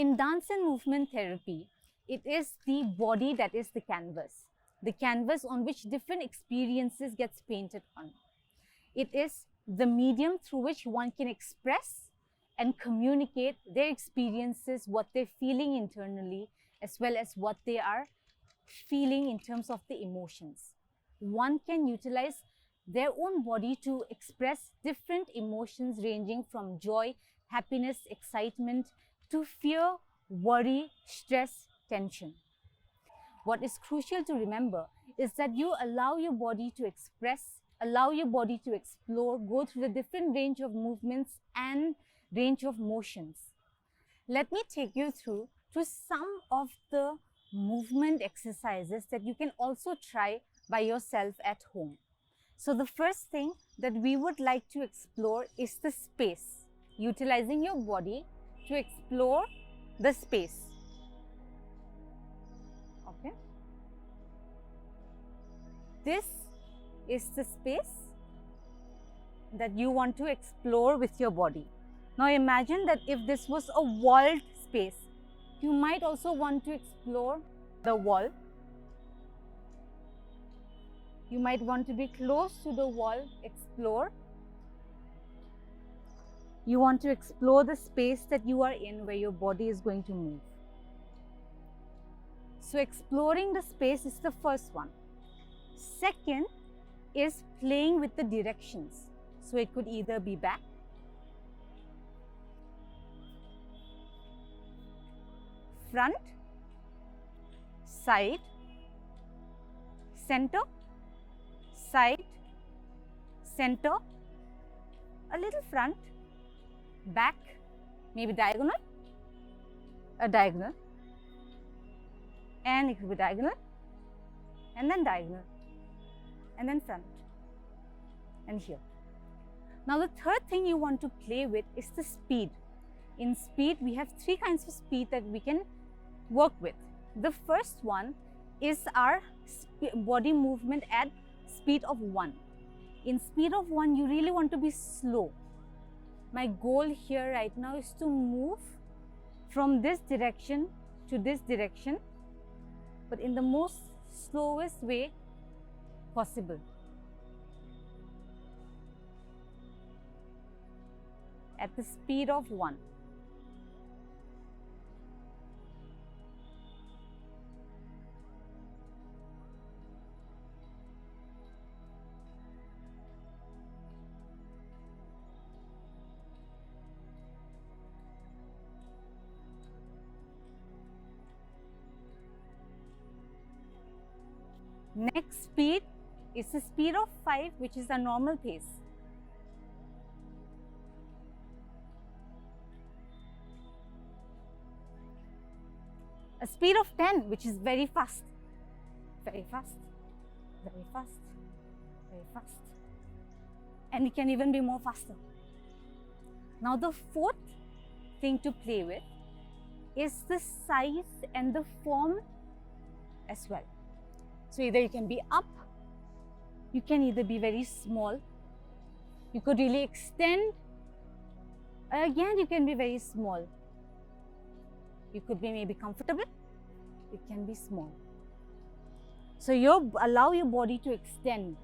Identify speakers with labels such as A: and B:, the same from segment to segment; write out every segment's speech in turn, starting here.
A: In dance and movement therapy, it is the body that is the canvas on which different experiences gets painted on. It is the medium through which one can express and communicate their experiences, what they're feeling internally, as well as what they are feeling in terms of the emotions. One can utilize their own body to express different emotions ranging from joy, happiness, excitement, to fear, worry, stress, tension. What is crucial to remember is that you allow your body to express, allow your body to explore, go through the different range of movements and range of motions. Let me take you through to some of the movement exercises that you can also try by yourself at home. So the first thing that we would like to explore is the space, utilizing your body to explore the space. Okay. This is the space that you want to explore with your body. Now imagine that if this was a walled space, you might also want to explore the wall. You might want to be close to the wall, explore. You want to explore the space that you are in where your body is going to move. So exploring the space is the first one. Second is playing with the directions. So it could either be back, front, side, center, side, center, a little front, back, maybe diagonal, a diagonal, and it could be diagonal, and then diagonal, and then front, and here. Now the third thing you want to play with is the speed. In speed, we have three kinds of speed that we can work with. The first one is our body movement at speed of 1. In speed of 1, you really want to be slow. My goal here right now is to move from this direction to this direction, but in the most slowest way possible. At the speed of 1. Next speed is the speed of 5, which is the normal pace. A speed of 10, which is very fast, very fast, very fast, very fast, and it can even be more faster. Now the fourth thing to play with is the size and the form as well. So either you can be up, you can either be very small, you could really extend, again you can be very small. You could be maybe comfortable, it can be small. So you allow your body to extend,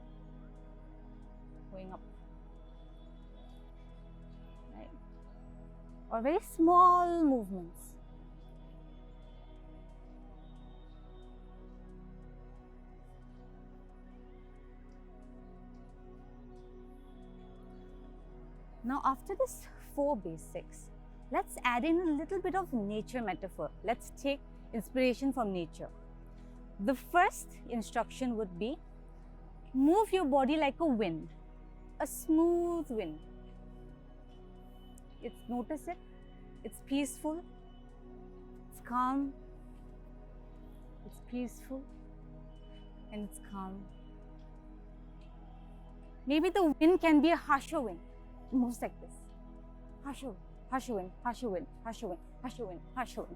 A: going up, right? Or very small movements. Now after this 4 basics, let's add in a little bit of nature metaphor. Let's take inspiration from nature. The first instruction would be, move your body like a wind, a smooth wind. Notice it, it's peaceful, it's calm, it's peaceful, and it's calm. Maybe the wind can be a harsher wind. It moves like this, harsher wind. Harsher wind, harsher wind, harsher wind, harsher wind, harsher wind.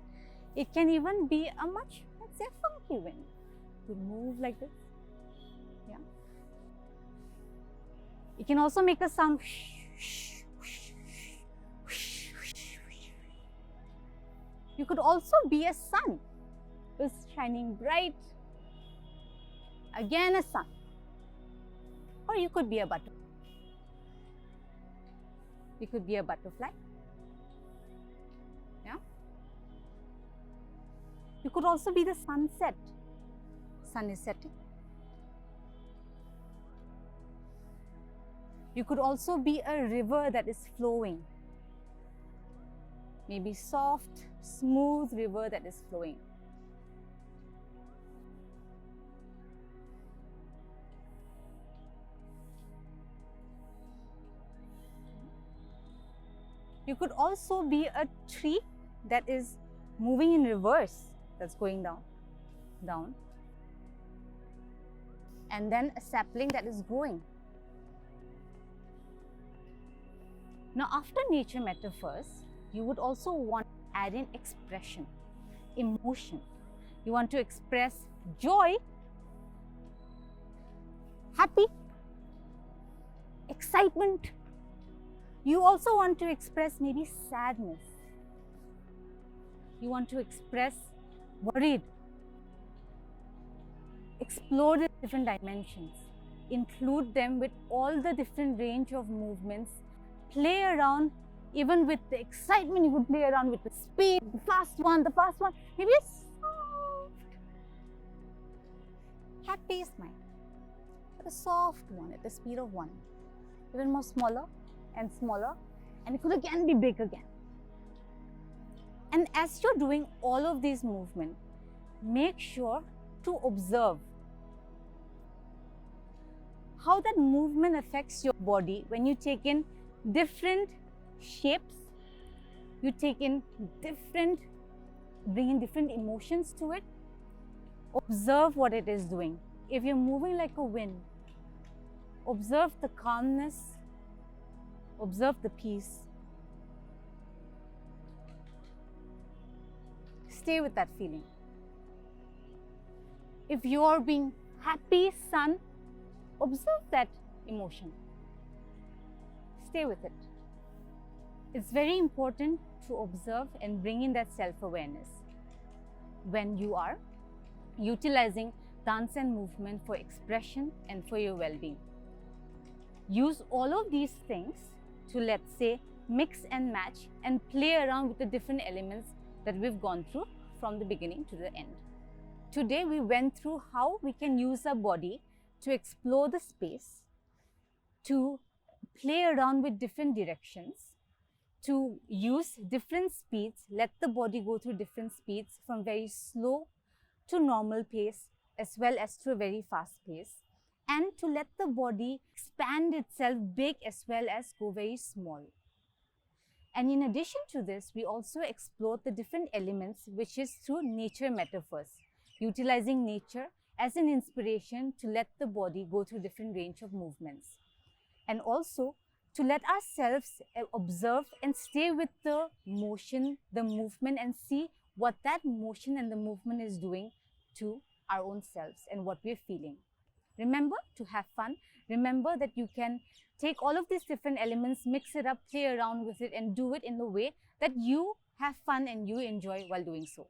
A: It can even be a much, let's say, funky wind to move like this. Yeah. It can also make a sound. You could also be a sun who's shining bright. Again a sun. Or you could be a butterfly. You could be a butterfly. Yeah. You could also be the sunset. Sun is setting. You could also be a river that is flowing. Maybe soft, smooth river that is flowing. You could also be a tree that is moving in reverse, that's going down, down. And then a sapling that is growing. Now, after nature metaphors, you would also want to add in expression, emotion. You want to express joy, happy, excitement. You also want to express maybe sadness. You want to express worried. Explore the different dimensions. Include them with all the different range of movements. Play around, even with the excitement, you would play around with the speed, the fast one, maybe a soft, happy smile, but a soft one at the speed of 1, even more smaller and smaller, and it could again be big again. And as you're doing all of these movements, make sure to observe how that movement affects your body when you take in different shapes, you take in bring in different emotions to it. Observe what it is doing. If you're moving like a wind, observe the calmness, observe the peace. Stay with that feeling. If you're being happy, sun, observe that emotion. Stay with it. It's very important to observe and bring in that self-awareness when you are utilizing dance and movement for expression and for your well-being. Use all of these things to, let's say, mix and match and play around with the different elements that we've gone through from the beginning to the end. Today we went through how we can use our body to explore the space, to play around with different directions, to use different speeds, let the body go through different speeds from very slow to normal pace as well as to a very fast pace, and to let the body expand itself big as well as go very small. And in addition to this, we also explored the different elements, which is through nature metaphors, utilizing nature as an inspiration to let the body go through different range of movements. And also to let ourselves observe and stay with the motion, the movement, and see what that motion and the movement is doing to our own selves and what we're feeling. Remember to have fun. Remember that you can take all of these different elements, mix it up, play around with it, and do it in the way that you have fun and you enjoy while doing so.